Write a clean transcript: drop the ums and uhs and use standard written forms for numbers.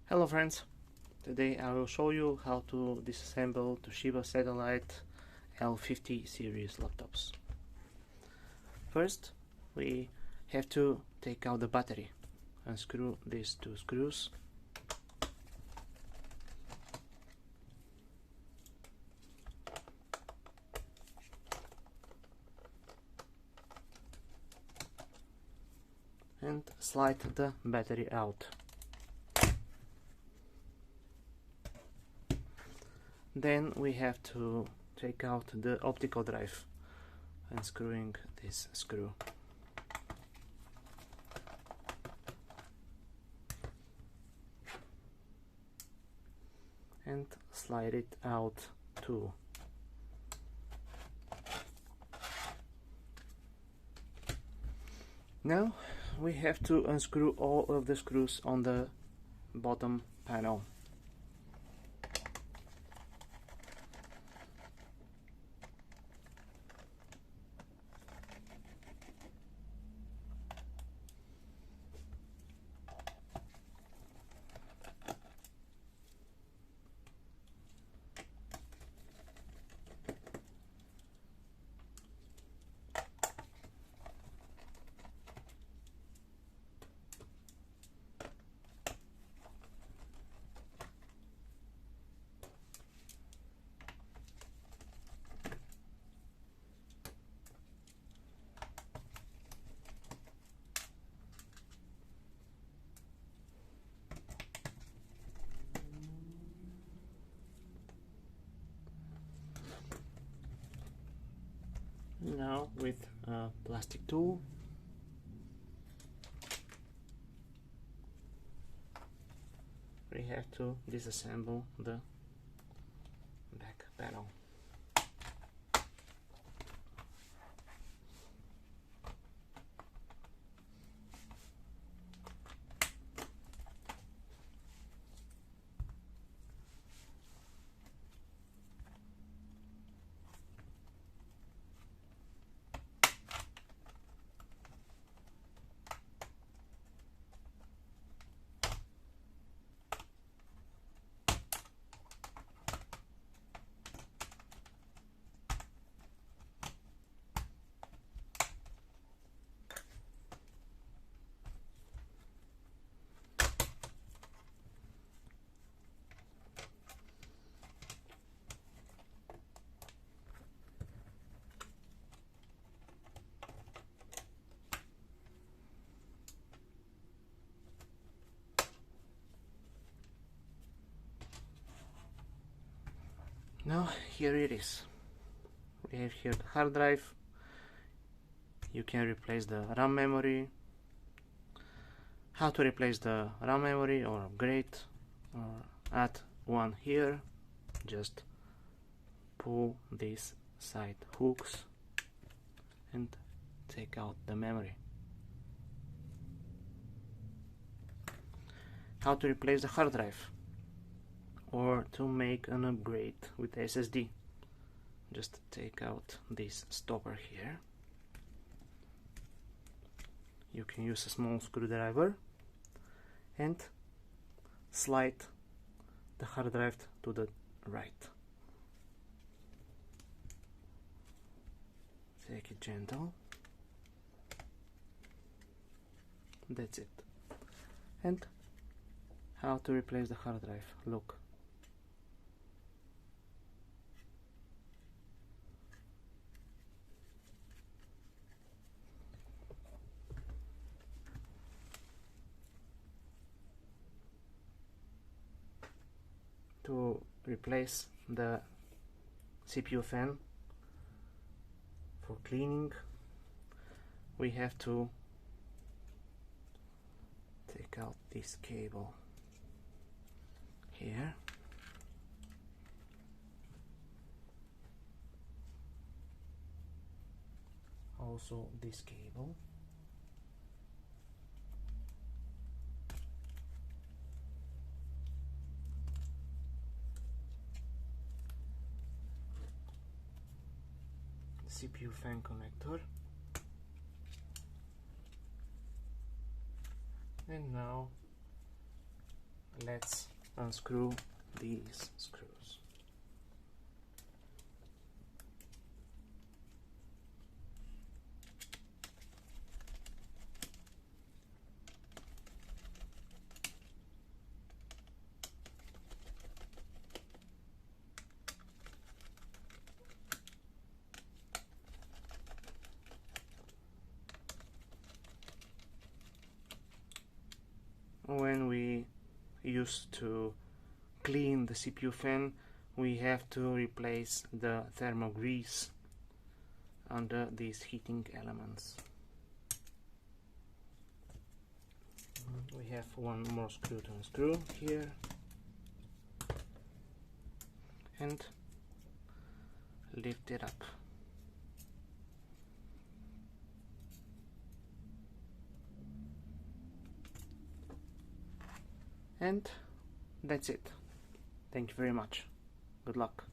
Hello friends, today I will show you how to disassemble Toshiba Satellite L50 series laptops. First, we have to take out the battery. Unscrew these two screws. And slide the battery out. Then we have to take out the optical drive, unscrewing this screw. And slide it out too. Now we have to unscrew all of the screws on the bottom panel. Now with a plastic tool, we have to disassemble the back panel. Now here it is. We have here the hard drive. You can replace the RAM memory. How to replace the RAM memory or upgrade or add one here. Just pull these side hooks and take out the memory. How to replace the hard drive or to make an upgrade with SSD. Just take out this stopper here. You can use a small screwdriver and slide the hard drive to the right. Take it gentle. That's it. And how to replace the hard drive. Look. To replace the CPU fan for cleaning, we have to take out this cable here. Also this cable. CPU fan connector, and now let's unscrew these screws. When we used to clean the CPU fan, we have to replace the thermal grease under these heating elements. We have one more screw to unscrew here, and lift it up. And that's it. Thank you very much. Good luck.